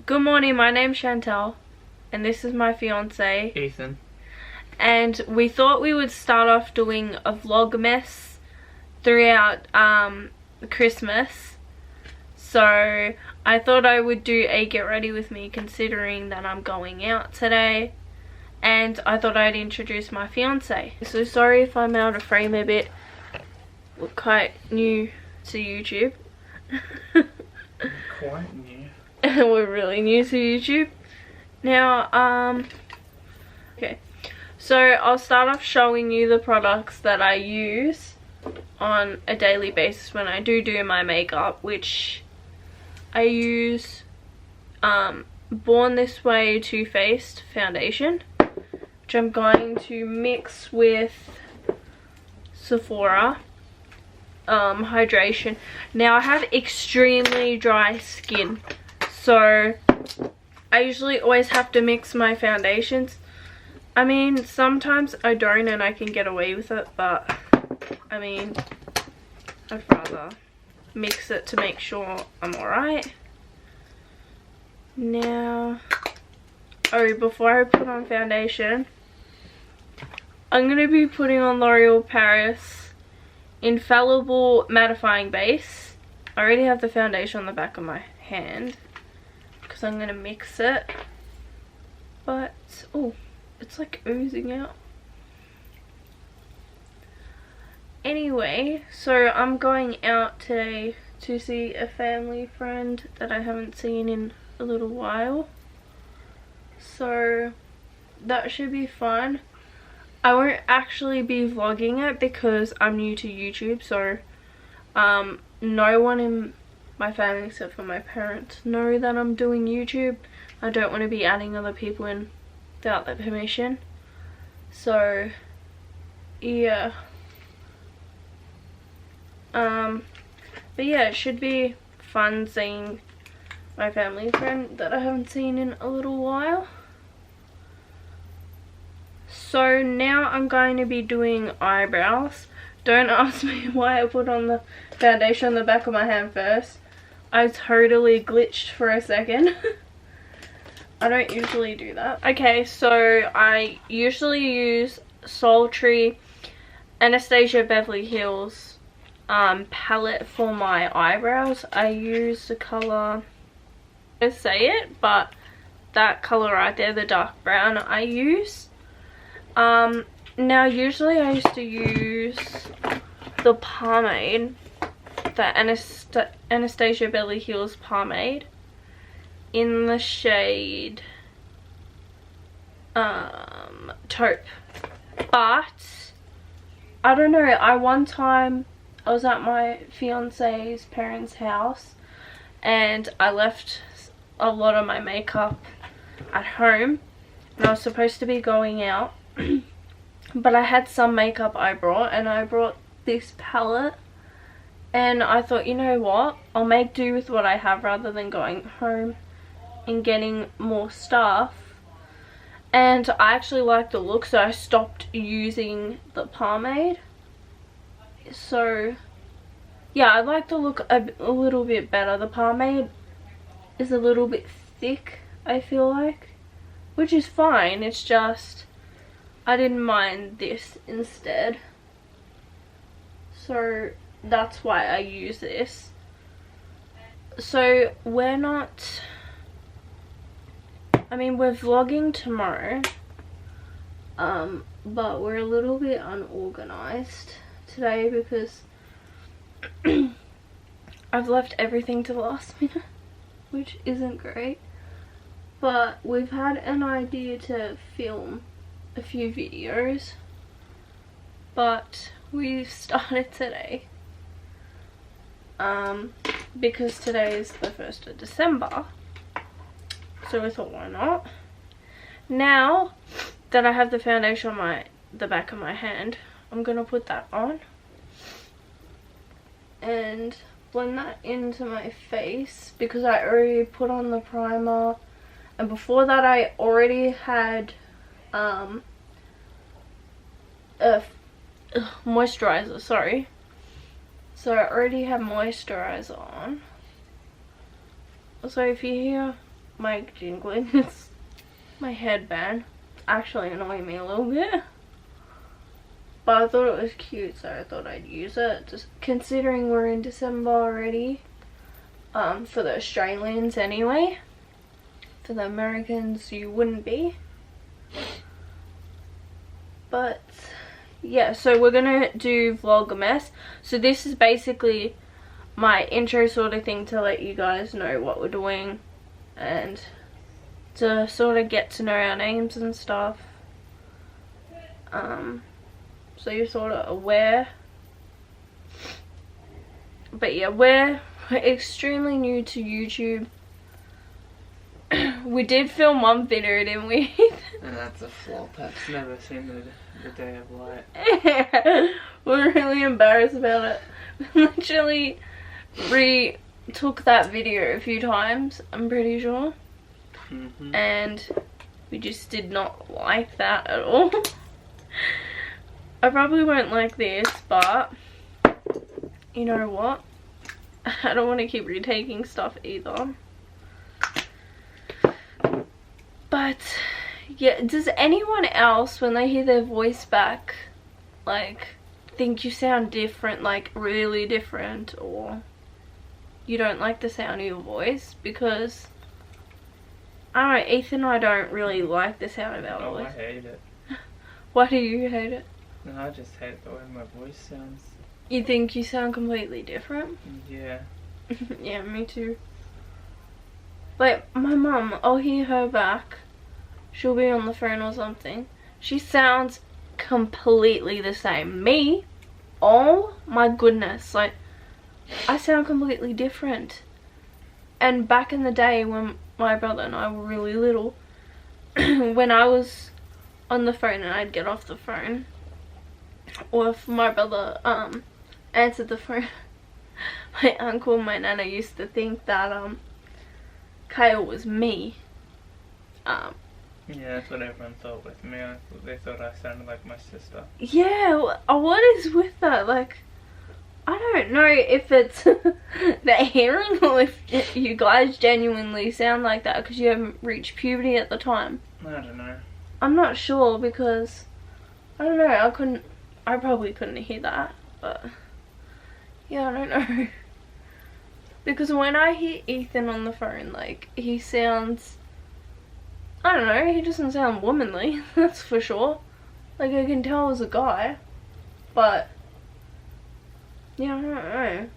Good morning, my name's Chantel and this is my fiance Ethan. And we thought we would start off doing a vlogmas throughout Christmas. So I thought I would do a get ready with me, considering that I'm going out today, and I thought I'd introduce my fiance. So sorry if I'm out of frame a bit. We're quite new to YouTube. Quite new. We're really new to YouTube. Now, okay. So I'll start off showing you the products that I use on a daily basis when I do my makeup, which I use Born This Way Too Faced foundation, which I'm going to mix with Sephora hydration. Now I have extremely dry skin, so I usually always have to mix my foundations. I mean, sometimes I don't and I can get away with it, but I mean, I'd rather mix it to make sure I'm alright. Now, before I put on foundation, I'm going to be putting on L'Oreal Paris Infallible Mattifying Base. I already have the foundation on the back of my hand because I'm going to mix it. But, oh, it's like oozing out. Anyway, so I'm going out today to see a family friend that I haven't seen in a little while. So that should be fun. I won't actually be vlogging it because I'm new to YouTube, so no one in my family except for my parents know that I'm doing YouTube. I don't want to be adding other people in without their permission. So yeah. But yeah, it should be fun seeing my family friend that I haven't seen in a little while. So now I'm going to be doing eyebrows. Don't ask me why I put on the foundation on the back of my hand first. I totally glitched for a second. I don't usually do that. Okay, so I usually use Sultry Anastasia Beverly Hills palette for my eyebrows. I use the color, I say it, but that color right there, the dark brown, I use. Now usually I used to use the pomade, the Anastasia Beverly Hills pomade in the shade taupe, but I don't know, one time I was at my fiance's parents' house and I left a lot of my makeup at home and I was supposed to be going out. But I had some makeup I brought, and I brought this palette, and I thought, you know what, I'll make do with what I have rather than going home and getting more stuff. And I actually liked the look, so I stopped using the pomade. So yeah, I like the look a little bit better. The pomade is a little bit thick, I feel like, which is fine. It's just I didn't mind this instead, so that's why I use this. So we're not, I mean, we're vlogging tomorrow, but we're a little bit unorganized today because I've left everything to the last minute, which isn't great. But we've had an idea to film a few videos, but we've started today because today is the 1st of December, so we thought, why not? Now that I have the foundation on the back of my hand, I'm gonna put that on and blend that into my face because I already put on the primer, and before that I already had moisturizer, sorry. So I already have moisturizer on. So if you hear mic jingling. It's my headband. It's actually annoying me a little bit. But I thought it was cute, so I thought I'd use it. Just considering we're in December already. For the Australians anyway. For the Americans, you wouldn't be. But yeah, so we're gonna do Vlogmas. So this is basically my intro sort of thing to let you guys know what we're doing and to sort of get to know our names and stuff. So you're sort of aware. But yeah, we're extremely new to YouTube. We did film one video, didn't we? And that's a flop. That's never seen the day of light. We're really embarrassed about it. Literally retook that video a few times, I'm pretty sure. And we just did not like that at all. I probably won't like this, but you know what? I don't want to keep retaking stuff either. But yeah, does anyone else, when they hear their voice back, like, think you sound different, like really different, or you don't like the sound of your voice? Because I don't know, Ethan and I don't really like the sound of our voice. I hate it. Why do you hate it? No, I just hate the way my voice sounds. You think you sound completely different? Yeah. Yeah, me too. Like, my mum, I'll hear her back. She'll be on the phone or something. She sounds completely the same. Me, oh my goodness, like, I sound completely different. And back in the day when my brother and I were really little, when I was on the phone and I'd get off the phone, or if my brother answered the phone, my uncle and my nana used to think that Kyle was me. Yeah, that's what everyone thought with me. They thought I sounded like my sister. Yeah, what is with that? Like, I don't know if it's the hearing or if you guys genuinely sound like that because you haven't reached puberty at the time. I don't know. I'm not sure because, I don't know, I probably couldn't hear that, but yeah, I don't know. Because when I hear Ethan on the phone, like, he sounds, I don't know, he doesn't sound womanly, that's for sure. Like, I can tell as a guy, but yeah, I don't know.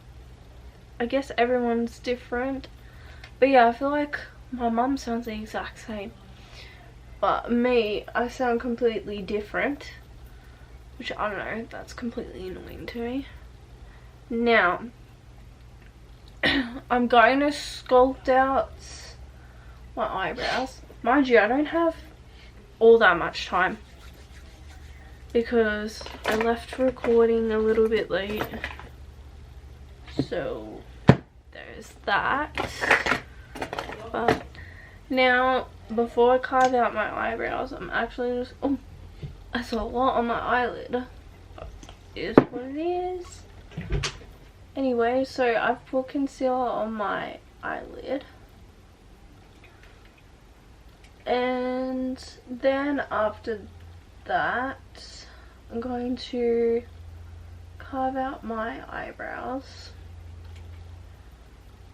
I guess everyone's different. But yeah, I feel like my mum sounds the exact same. But me, I sound completely different. Which, I don't know, that's completely annoying to me. Now, I'm going to sculpt out my eyebrows. Mind you, I don't have all that much time. Because I left recording a little bit late. So, there's that. But now, before I carve out my eyebrows, I'm actually just, oh, that's a lot on my eyelid. Is what it is. Anyway, so I've put concealer on my eyelid. And then after that, I'm going to carve out my eyebrows.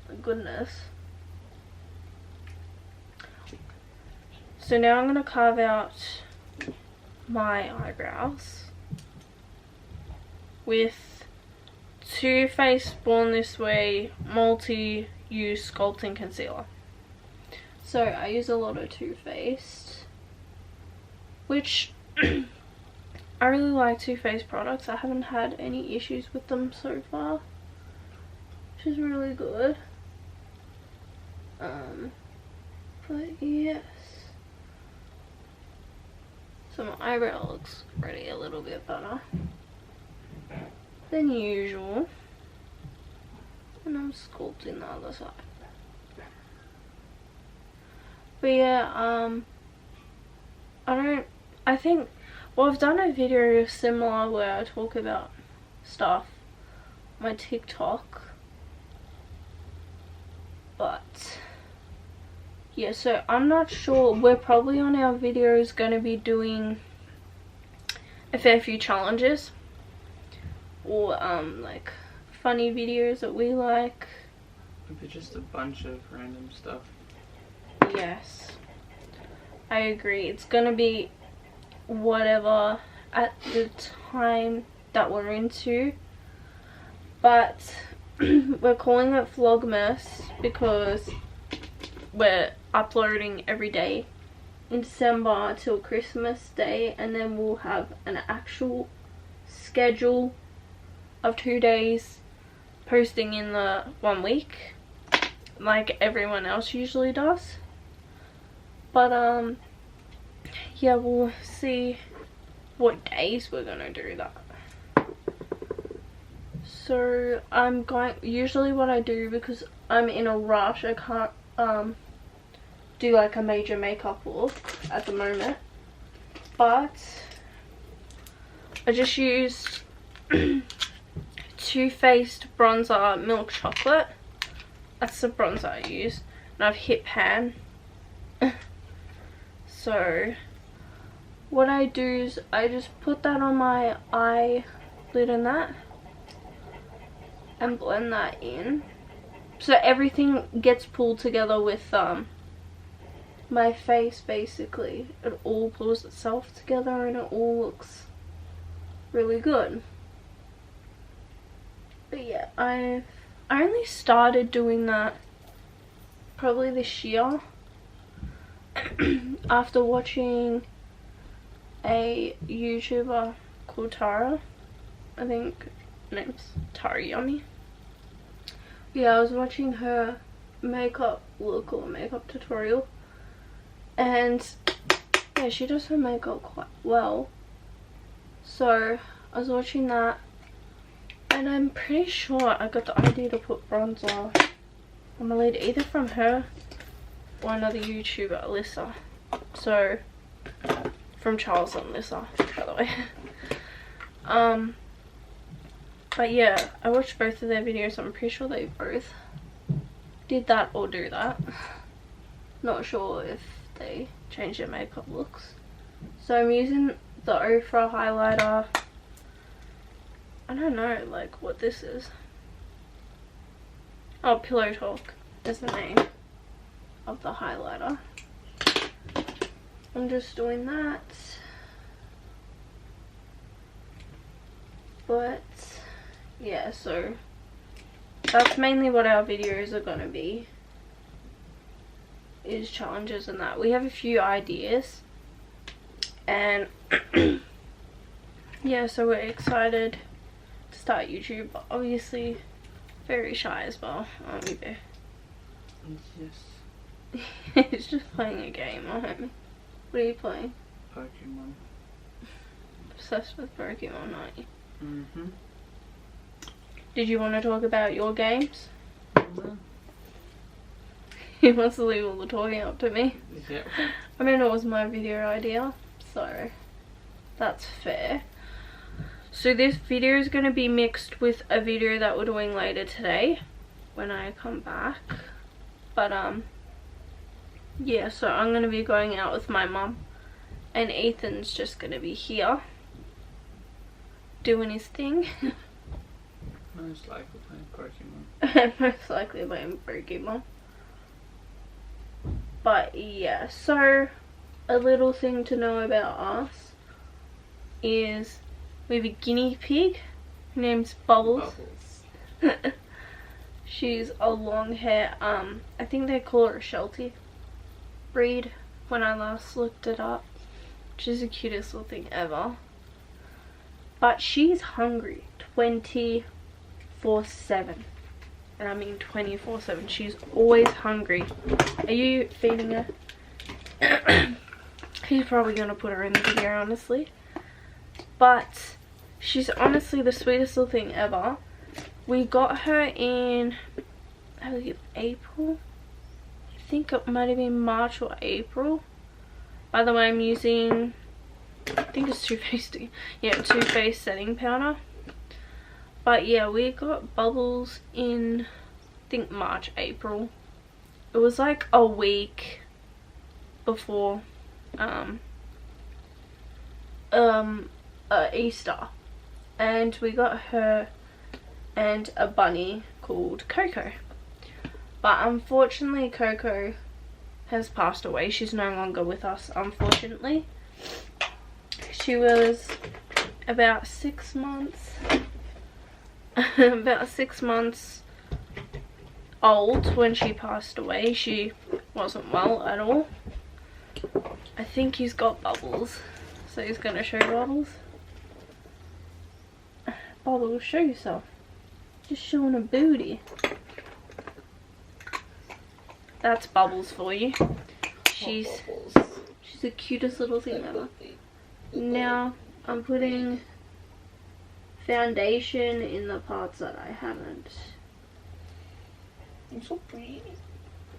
My goodness. So now I'm going to carve out my eyebrows with Too Faced Born This Way multi-use sculpting concealer. So I use a lot of Too Faced, which I really like Too Faced products. I haven't had any issues with them so far, which is really good. But yes. So my eyebrow looks already a little bit better than usual. And I'm sculpting the other side. But yeah, I think, well, I've done a video similar where I talk about stuff on my TikTok. But yeah, so I'm not sure. We're probably on our videos going to be doing a fair few challenges. Or like funny videos that we like. Maybe just a bunch of random stuff. Yes, I agree. It's gonna be whatever at the time that we're into, but we're calling it Vlogmas because we're uploading every day in December till Christmas Day, and then we'll have an actual schedule of 2 days posting in the 1 week like everyone else usually does. But yeah, we'll see what days we're gonna do that. So I'm going, usually what I do, because I'm in a rush, I can't do like a major makeup look at the moment, but I just used Too Faced bronzer Milk Chocolate. That's the bronzer I use, and I've hit pan. So what I do is I just put that on my eyelid and that, and blend that in, so everything gets pulled together with my face. Basically it all pulls itself together and it all looks really good. But yeah, I only started doing that probably this year after watching a YouTuber called Tara. I think her name's Tara Yummy. Yeah, I was watching her makeup look or makeup tutorial, and yeah, she does her makeup quite well. So I was watching that, and I'm pretty sure I got the idea to put bronzer on my lid either from her or another YouTuber, Alyssa. So from Charles and Alyssa, by the way. But yeah, I watched both of their videos. I'm pretty sure they both did that or do that. Not sure if they changed their makeup looks. So I'm using the Ofra highlighter. I don't know like what this is. Oh, Pillow Talk is the name of the highlighter. I'm just doing that. But yeah, so that's mainly what our videos are gonna be, is challenges and that. We have a few ideas, and yeah, so we're excited to start YouTube, but obviously very shy as well, aren't we, Bear? Yes. He's just playing a game, aren't we? What are you playing? Pokemon. Obsessed with Pokemon, aren't you? Mm-hmm. Did you want to talk about your games? Mm-hmm. He wants to leave all the talking up to me. Yeah. I mean, it was my video idea, so that's fair. So this video is going to be mixed with a video that we're doing later today when I come back. But yeah, so I'm going to be going out with my mum, and Ethan's just going to be here doing his thing. Most likely playing Pokemon. Most likely playing Pokemon. But yeah, so a little thing to know about us is we have a guinea pig. Her name's Bubbles. She's a long hair, I think they call her a Sheltie breed when I last looked it up. She's the cutest little thing ever. But she's hungry 24/7. And I mean 24/7. She's always hungry. Are you feeding her? He's probably gonna put her in the video, honestly. But she's honestly the sweetest little thing ever. We got her in, I believe, April. I think it might have been March or April. By the way, I'm using, I think it's Too Faced. Yeah, Too Faced setting powder. But yeah, we got Bubbles in, I think, March, April. It was like a week before Easter, and we got her and a bunny called Coco. But unfortunately Coco has passed away. She's no longer with us, unfortunately. She was about 6 months about 6 months old when she passed away. She wasn't well at all. I think he's got Bubbles, so he's gonna show Bubbles. Bubbles, show yourself. Just showing a booty. That's Bubbles for you. She's the cutest little thing ever. Now I'm putting foundation in the parts that I haven't. I'm so pretty.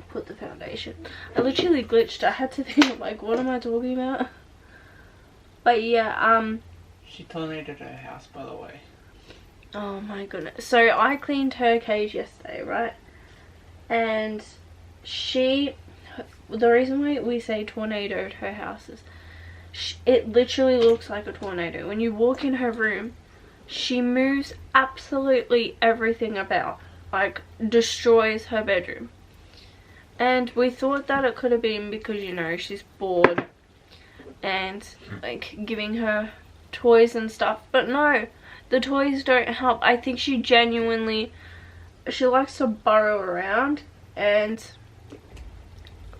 Put the foundation. I literally glitched. I had to think like, what am I talking about? But yeah, she tornadoed her house, by the way. Oh my goodness. So I cleaned her cage yesterday, right? And the reason why we say tornadoed her house is it literally looks like a tornado. When you walk in her room, she moves absolutely everything about, like destroys her bedroom. And we thought that it could have been because, you know, she's bored and like giving her toys and stuff, but no, the toys don't help. I think she likes to burrow around, and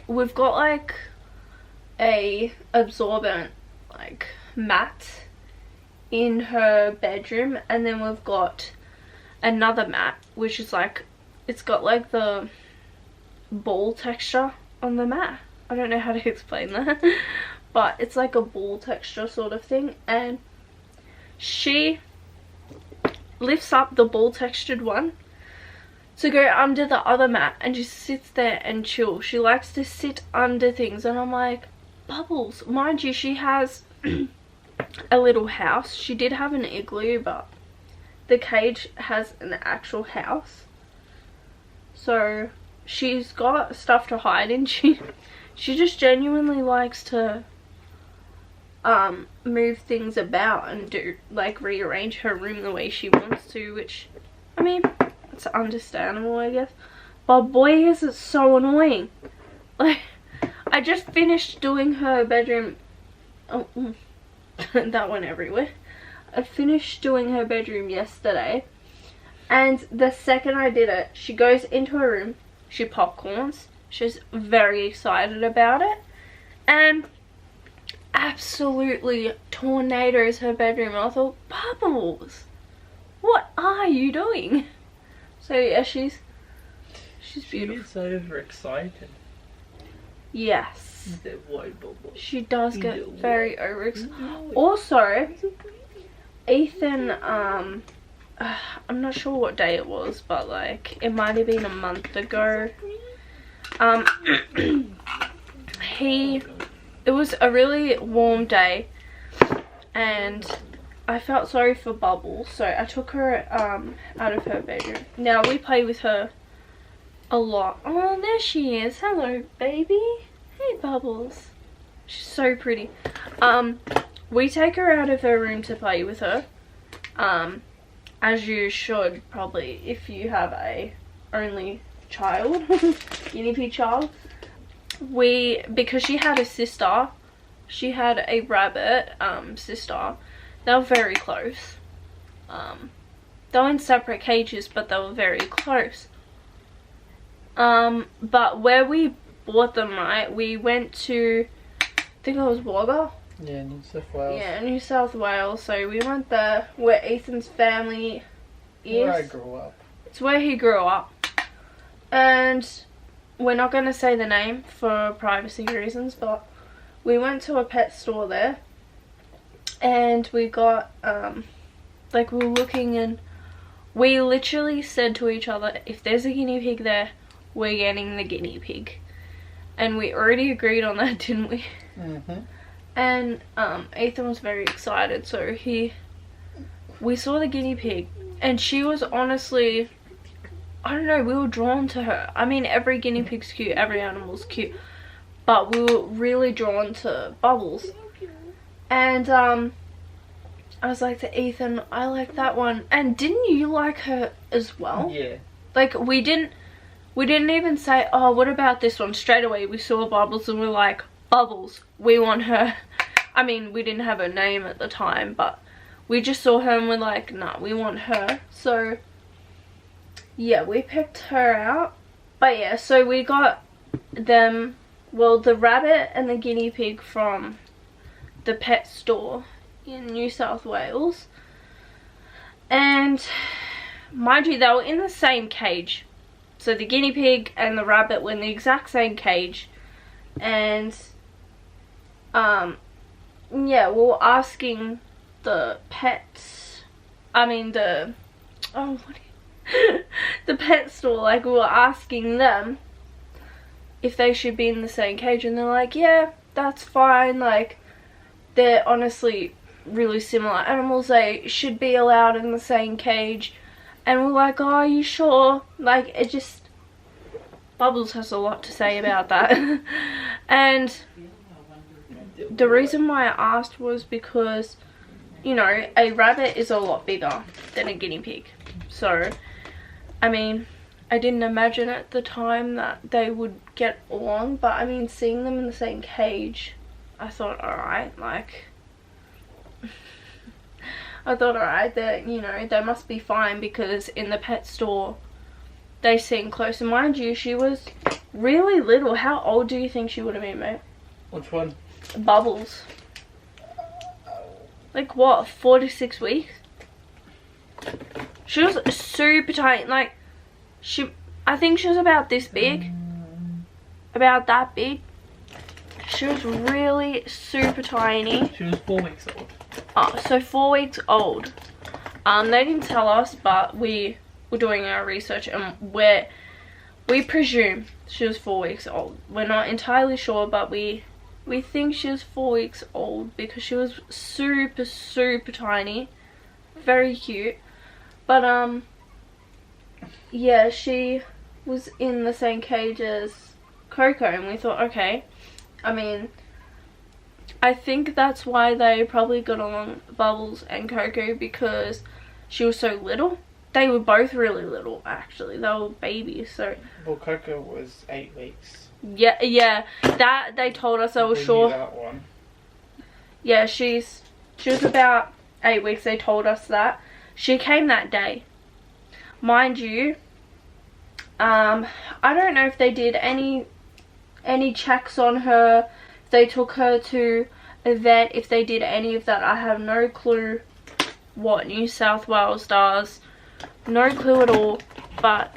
we've got like a absorbent like mat in her bedroom, and then we've got another mat which is like, it's got like the ball texture on the mat. I don't know how to explain that but it's like a ball texture sort of thing, and she lifts up the ball textured one to go under the other mat and just sits there and chill. She likes to sit under things, and I'm like, Bubbles, mind you, she has a little house. She did have an igloo, but the cage has an actual house, so she's got stuff to hide in. She just genuinely likes to move things about and do like rearrange her room the way she wants to, which, I mean, it's understandable, I guess. But boy, is it so annoying. Like, I just finished doing her bedroom. Oh, that went everywhere. I finished doing her bedroom yesterday, and the second I did it, she goes into her room, she popcorns, she's very excited about it, and absolutely tornadoes her bedroom. I thought, Bubbles, what are you doing? So yeah, she's beautiful. She's overexcited. Yes. Why, Bubbles? She does get very overexcited. Also, Ethan, I'm not sure what day it was, but like it might have been a month ago. It was a really warm day, and I felt sorry for Bubbles, so I took her out of her bedroom. Now we play with her a lot. Oh, there she is. Hello, baby. Hey, Bubbles. She's so pretty. We take her out of her room to play with her, as you should probably if you have a only child, guinea pig child. Because she had a sister, she had a rabbit sister. They were very close. They were in separate cages, but they were very close. But where we bought them, right, we went to, I think it was Wagga. Yeah, New South Wales. Yeah, New South Wales. So we went there where Ethan's family is. Where I grew up. It's where he grew up. And we're not going to say the name for privacy reasons, but we went to a pet store there. And we got, like, we were looking, and we literally said to each other, if there's a guinea pig there, we're getting the guinea pig. And we already agreed on that, didn't we? Mm-hmm. And Ethan was very excited, so we saw the guinea pig, and she was honestly, I don't know, we were drawn to her. I mean, every guinea pig's cute, every animal's cute, but we were really drawn to Bubbles. And I was like to Ethan, I like that one. And didn't you like her as well? Yeah. Like we didn't even say, oh, what about this one? Straight away we saw Bubbles and we're like, Bubbles, we want her. I mean, we didn't have her name at the time, but we just saw her and we're like, nah, we want her. So yeah, we picked her out. But yeah, so we got them, well, the rabbit and the guinea pig from the pet store in New South Wales. And mind you, they were in the same cage. So the guinea pig and the rabbit were in the exact same cage. And yeah, we were asking the pets, the pet store, like we were asking them if they should be in the same cage, and they're like, yeah, that's fine, like they're honestly really similar animals, they should be allowed in the same cage. And we're like, oh, are you sure? Like, it just, Bubbles has a lot to say about that. And the reason why I asked was because, you know, a rabbit is a lot bigger than a guinea pig. So, I mean, I didn't imagine at the time that they would get along, but I mean, seeing them in the same cage, I thought, alright, like, I thought, alright, that, you know, they must be fine, because in the pet store, they seem close. And mind you, she was really little. How old do you think she would have been, mate? Which one? Bubbles. Like, what, 4 to 6 weeks? She was super tiny, like, I think she was about this big. About that big. She was really super tiny. She was 4 weeks old. Oh, so 4 weeks old. They didn't tell us, but we were doing our research and we presume she was 4 weeks old. We're not entirely sure, but we think she was 4 weeks old because she was super, super tiny. Very cute. But, yeah, she was in the same cage as Coco, and we thought, okay, I mean, I think that's why they probably got along, Bubbles and Coco, because she was so little. They were both really little, actually. They were babies, so. Well, Coco was 8 weeks. Yeah, that they told us. I was sure. That one. Yeah, she was about 8 weeks. They told us that. She came that day. Mind you, I don't know if they did any checks on her, if they took her to a vet, if they did any of that. I have no clue what New South Wales does. No clue at all. But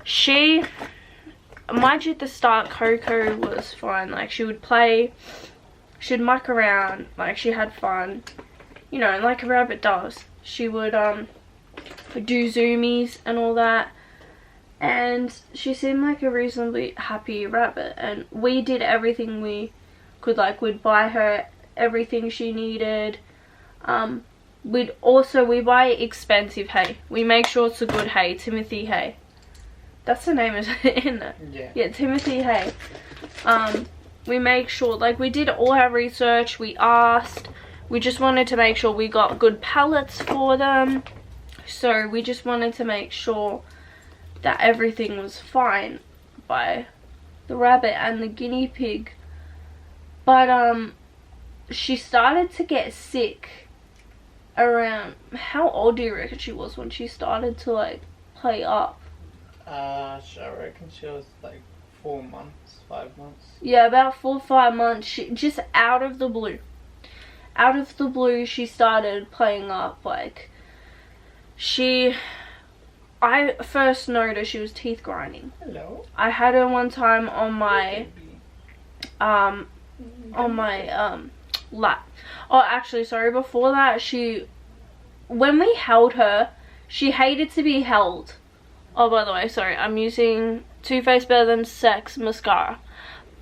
she, mind you, at the start, Coco was fine. Like, she would play, she'd muck around, like, she had fun, you know, like a rabbit does. She would do zoomies and all that, and she seemed like a reasonably happy rabbit, and we did everything we could. Like, we'd buy her everything she needed. We buy expensive hay. We make sure it's a good hay, Timothy hay. That's the name, isn't it? Yeah, Timothy hay. We make sure, like, we did all our research, we asked, we just wanted to make sure we got good pellets for them. So we just wanted to make sure that everything was fine by the rabbit and the guinea pig. But she started to get sick around, how old do you reckon she was when she started to, like, play up? I reckon she was like 4 months, 5 months. Yeah, about 4 or 5 months. She just out of the blue, she started playing up. Like, I first noticed she was teeth grinding. Hello. I had her one time on my lap. Oh, actually, sorry, before that, when we held her, she hated to be held. Oh, by the way, sorry, I'm using Too Faced Better Than Sex mascara.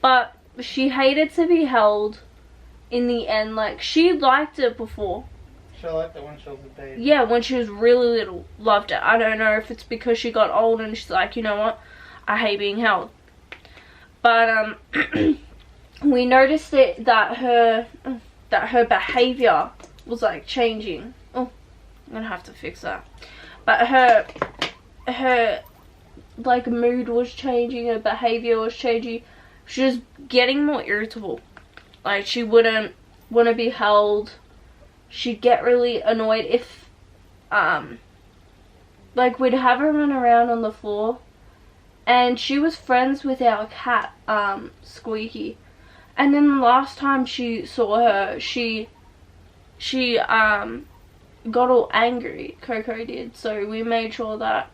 But she hated to be held in the end. Like, she liked it before. She liked it when she was a baby. Yeah, when she was really little. Loved it. I don't know if it's because she got old and she's like, you know what? I hate being held. But, we noticed that her behavior was like changing. Oh, I'm gonna have to fix that. But her like mood was changing, her behavior was changing. She was getting more irritable. Like, she wouldn't want to be held. She'd get really annoyed if like, we'd have her run around on the floor, and she was friends with our cat, Squeaky. And then the last time she saw her, she got all angry, Coco did. So we made sure that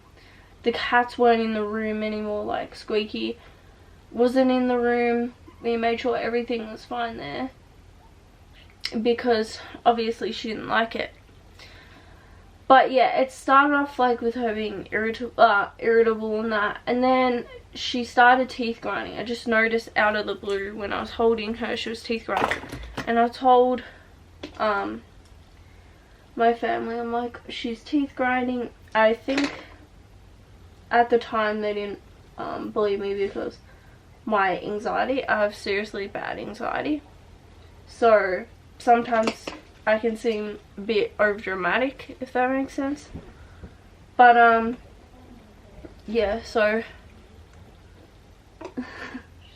the cats weren't in the room anymore. Like, Squeaky wasn't in the room. We made sure everything was fine there, because obviously she didn't like it. But yeah, it started off like with her being irritable and that, and then she started teeth grinding. I just noticed out of the blue when I was holding her, she was teeth grinding, and I told my family, I'm like, she's teeth grinding. I think at the time they didn't believe me, because my anxiety, I have seriously bad anxiety, so sometimes I can seem a bit over dramatic, if that makes sense. But yeah, so she's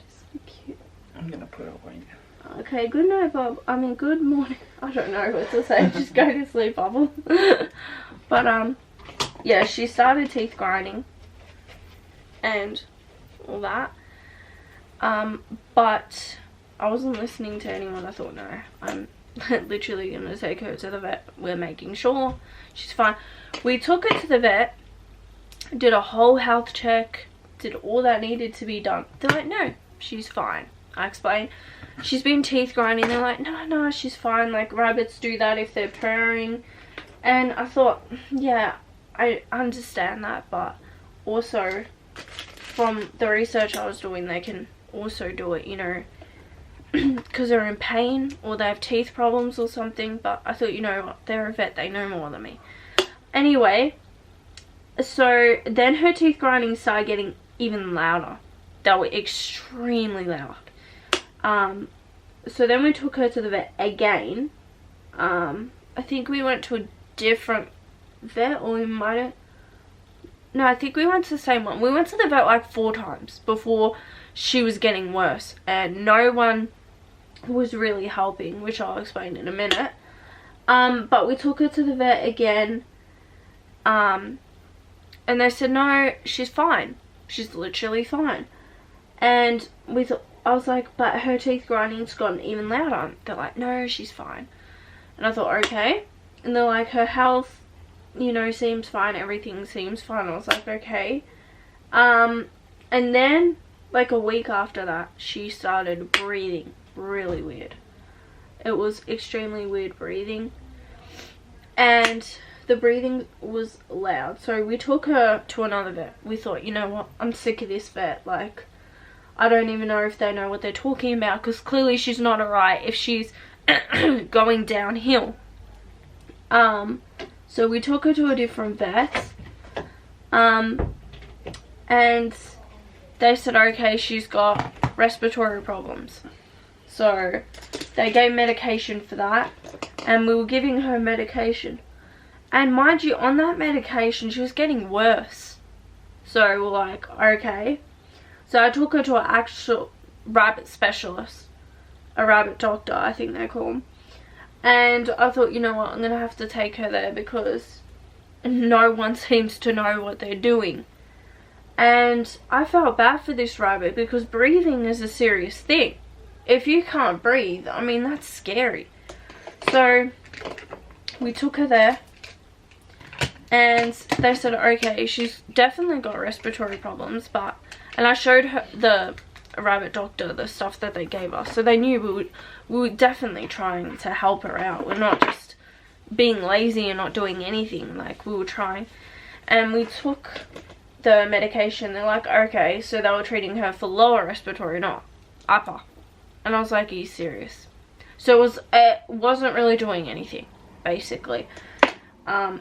so cute. I'm gonna put it away now. Okay, good night, Bob. I mean, good morning. I don't know what to say. Just go to sleep, Bubble. But yeah, she started teeth grinding and all that. But I wasn't listening to anyone. I thought, no, I'm literally gonna take her to the vet. We're making sure she's fine. We took her to the vet, did a whole health check, did all that needed to be done. They're like, no, she's fine. I explained, she's been teeth grinding. They're like, no, she's fine. Like, rabbits do that if they're purring. And I thought, yeah, I understand that, but also from the research I was doing, they can also do it, you know, because they're in pain or they have teeth problems or something. But I thought, you know what, they're a vet, they know more than me. Anyway, so then her teeth grinding started getting even louder. They were extremely loud. So then we took her to the vet again. I think we went to a different vet, or we might have, no, I think we went to the same one. We went to the vet like 4 times before she was getting worse, and no one was really helping, which I'll explain in a minute. But we took her to the vet again, and they said, no, she's fine. She's literally fine. And we thought, I was like, but her teeth grinding's gotten even louder. They're like, no, she's fine. And I thought, okay. And they're like, her health, you know, seems fine. Everything seems fine. I was like, okay. And then, like a week after that, she started breathing really weird. It was extremely weird breathing. And the breathing was loud. So we took her to another vet. We thought, you know what, I'm sick of this vet. Like, I don't even know if they know what they're talking about, because clearly she's not alright if she's going downhill. So we took her to a different vet, and they said, okay, she's got respiratory problems. So they gave medication for that, and we were giving her medication. And mind you, on that medication, she was getting worse. So we're like, okay. So I took her to an actual rabbit specialist, a rabbit doctor, I think they call them. And I thought, you know what, I'm going to have to take her there, because no one seems to know what they're doing. And I felt bad for this rabbit, because breathing is a serious thing. If you can't breathe, I mean, that's scary. So we took her there, and they said, okay, she's definitely got respiratory problems, but, and I showed her, the rabbit doctor, the stuff that they gave us, so they knew we were definitely trying to help her out. We're not just being lazy and not doing anything. Like, we were trying. And we took the medication. They're like, okay, so they were treating her for lower respiratory, not upper. And I was like, are you serious? So it wasn't really doing anything, basically. So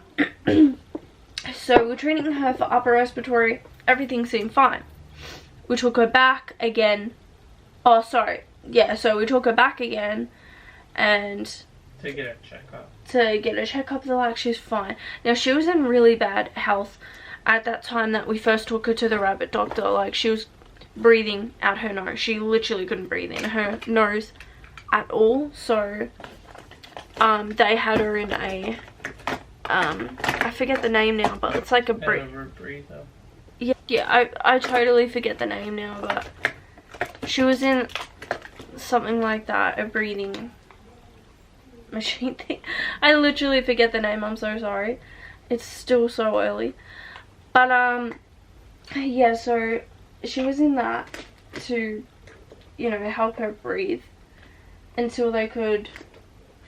we're treating her for upper respiratory. Everything seemed fine. We took her back again. Oh, sorry. yeah, so we took her back again, and to get a checkup. They're like, she's fine. Now, she was in really bad health at that time that we first took her to the rabbit doctor. Like, she was breathing out her nose. She literally couldn't breathe in her nose at all. So they had her in a I forget the name now, but it's like a breather. Yeah, I totally forget the name now, but she was in something like that, a breathing machine thing. I literally forget the name, I'm so sorry. It's still so early. But yeah, so she was in that to, you know, help her breathe until they could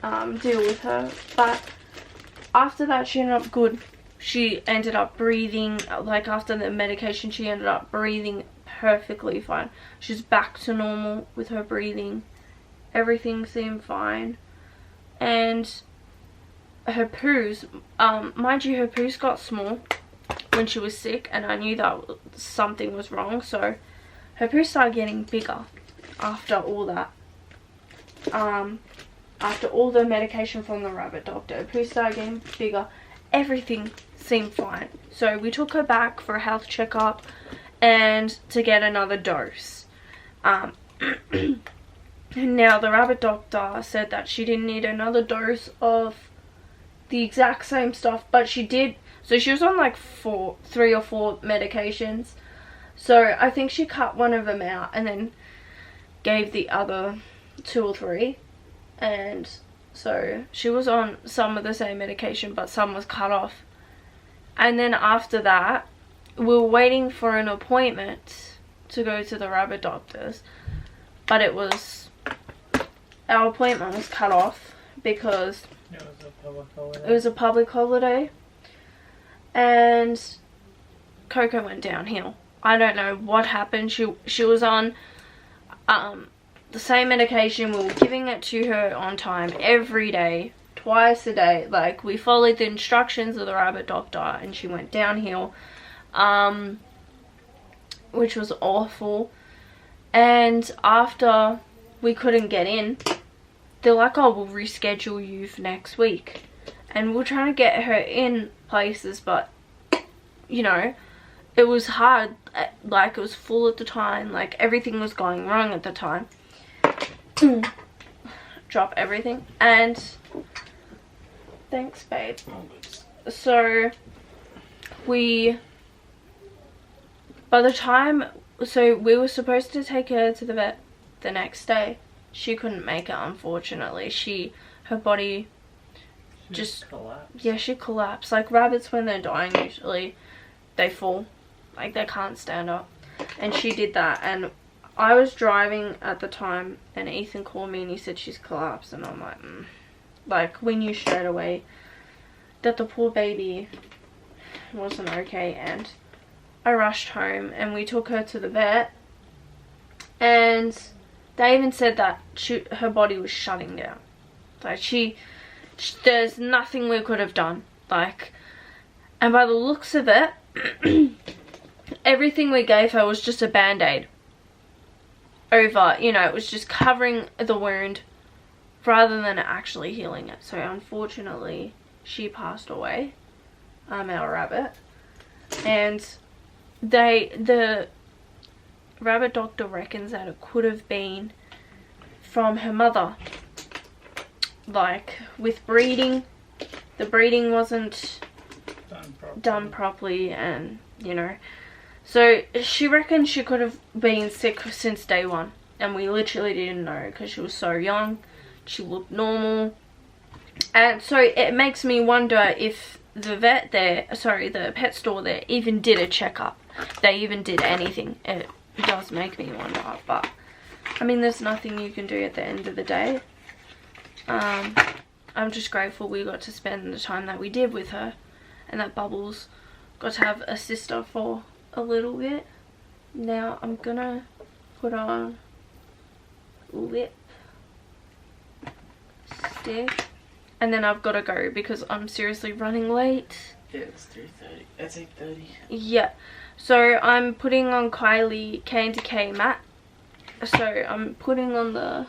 deal with her. But after that, she ended up good. She ended up breathing, like after the medication, she ended up breathing perfectly fine. She's back to normal with her breathing. Everything seemed fine. And her poos, mind you, her poos got small when she was sick, and I knew that something was wrong. So her poos started getting bigger after all that. After all the medication from the rabbit doctor, her poos started getting bigger. Everything seemed fine. So we took her back for a health checkup and to get another dose. Now the rabbit doctor said that she didn't need another dose of the exact same stuff, but she did. So she was on like 3 or 4 medications. So I think she cut one of them out and then gave the other 2 or 3. And so she was on some of the same medication, but some was cut off. And then after that, we were waiting for an appointment to go to the rabbit doctors, but our appointment was cut off because it was a public holiday, and Coco went downhill. I don't know what happened. She was on the same medication. We were giving it to her on time every day, twice a day. Like, we followed the instructions of the rabbit doctor, and she went downhill, which was awful. And after we couldn't get in, they're like, oh, we'll reschedule you for next week. And we're trying to get her in places, but you know, it was hard. Like, it was full at the time. Like, everything was going wrong at the time. Drop everything. And thanks, babe. So we were supposed to take her to the vet the next day. She couldn't make it, unfortunately. Her body just collapsed. Yeah, she collapsed. Like, rabbits, when they're dying, usually they fall. Like, they can't stand up. And she did that. And I was driving at the time, and Ethan called me and he said she's collapsed. And I'm like, Like, we knew straight away that the poor baby wasn't okay. And I rushed home and we took her to the vet. And they even said that her body was shutting down. Like, there's nothing we could have done. Like, and by the looks of it, everything we gave her was just a band-aid over, you know, it was just covering the wound rather than actually healing it. So unfortunately, she passed away, our rabbit. And the rabbit doctor reckons that it could have been from her mother. Like, with breeding, the breeding wasn't done properly, and you know, so she reckons she could have been sick since day one, and we literally didn't know because she was so young. She looked normal. And so it makes me wonder if the the pet store there even did a checkup. They even did anything. It does make me wonder, but I mean, there's nothing you can do at the end of the day. I'm just grateful we got to spend the time that we did with her, and that Bubbles got to have a sister for a little bit. Now I'm gonna put on lip stick, and then I've got to go because I'm seriously running late. Yeah, it's 3:30. It's 8:30. Yeah, so I'm putting on Kylie Candy K matte So I'm putting on the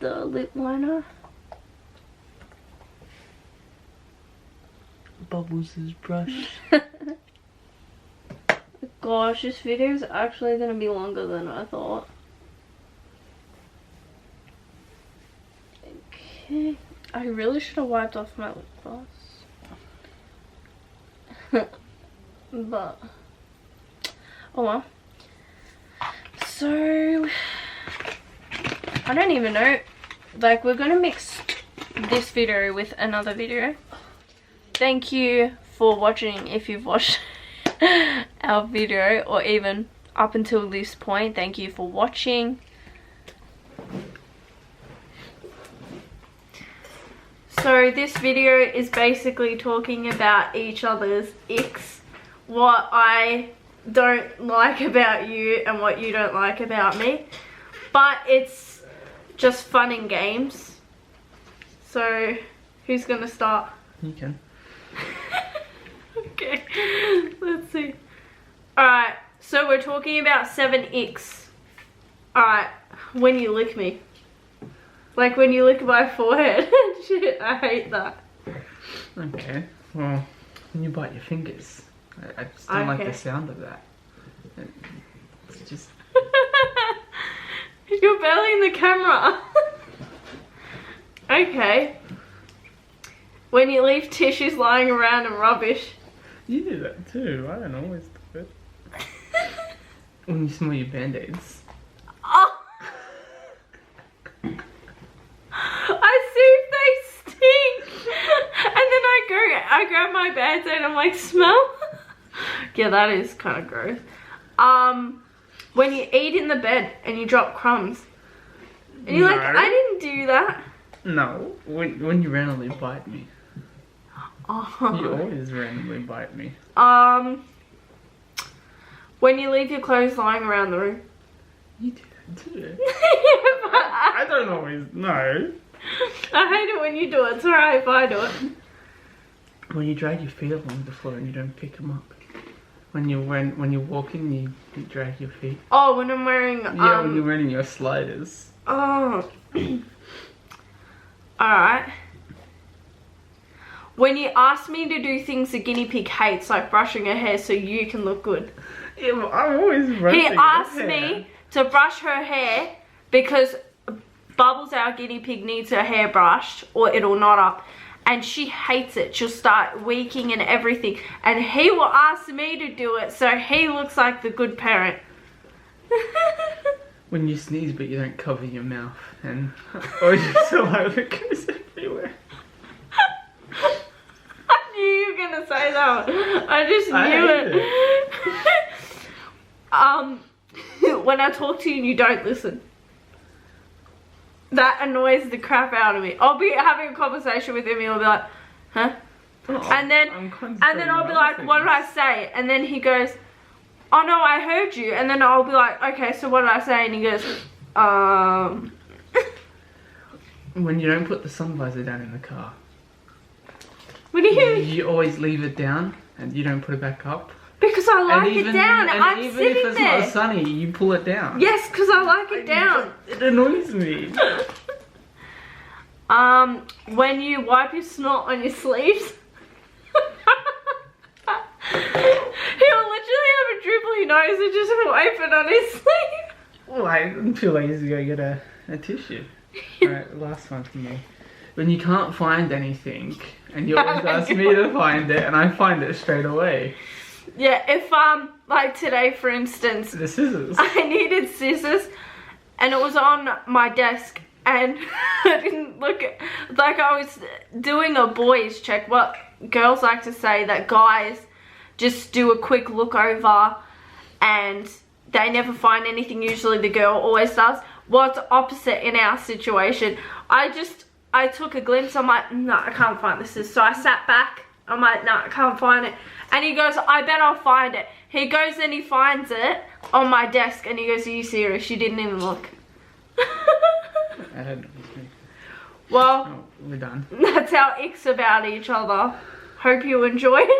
lip liner. Bubbles' brush. Gosh, this video is actually going to be longer than I thought. Okay. I really should have wiped off my lip gloss. But, oh well. So, I don't even know. Like, we're going to mix this video with another video. Thank you for watching if you've watched our video, or even up until this point. Thank you for watching. So this video is basically talking about each other's icks, what I don't like about you and what you don't like about me, but it's just fun and games. So who's gonna start? You can. Okay, let's see. Alright, so we're talking about 7 icks. Alright, when you lick me. Like when you lick my forehead. Shit, I hate that. Okay, well, when you bite your fingers. I just don't like the sound of that. It's just... You're barely in the camera. Okay. When you leave tissues lying around and rubbish. You do that too. I don't always do it. When you smell your band-aids. Oh. I see if they stink. And then I grab my band-aid and I'm like, smell? Yeah, that is kind of gross. When you eat in the bed and you drop crumbs. And you're like, I didn't do that. No, when you randomly bite me. Oh. You always randomly bite me. When you leave your clothes lying around the room. You do that too. Yeah, but I don't always know. I hate it when you do it. It's alright if I do it. When you drag your feet along the floor and you don't pick them up. When you're walking, you drag your feet. Oh, when I'm wearing yeah, when you're wearing your sliders. Oh. Alright. When you ask me to do things a guinea pig hates, like brushing her hair so you can look good. Yeah, well, I'm always brushing He asked me to brush her hair because Bubbles, our guinea pig, needs her hair brushed or it'll knot up. And she hates it. She'll start weaking and everything. And he will ask me to do it so he looks like the good parent. When you sneeze but you don't cover your mouth and or your saliva goes everywhere. I knew you were gonna say that one. I just knew it. When I talk to you and you don't listen. That annoys the crap out of me. I'll be having a conversation with him and he'll be like, huh? Oh, and then I'll be like, what did I say? And then he goes, oh no, I heard you. And then I'll be like, okay, so what did I say? And he goes, When you don't put the sun visor down in the car. What do you? You always leave it down and you don't put it back up. Because I like it down. I'm even sitting if it's there. not sunny, you pull it down. Yes, because I like it down. It annoys me. When you wipe your snot on your sleeves. He'll literally have a dribbly nose and just wipe it on his sleeve. Well, I'm too lazy to go get a tissue. Alright, last one for me. When you can't find anything and you always ask me to find it and I find it straight away. Yeah, if like today for instance, The scissors. I needed scissors and it was on my desk and I didn't look at, like I was doing a boys check. What girls like to say that guys just do a quick look over and they never find anything. Usually the girl always does. Well, it's opposite in our situation. I took a glimpse. I'm like, no, I can't find this. So I sat back. I'm like, no, I can't find it. And he goes, I bet I'll find it. He goes and he finds it on my desk and he goes, are you serious? You didn't even look. I don't know. Well, oh, we're done. That's our icks about each other. Hope you enjoyed.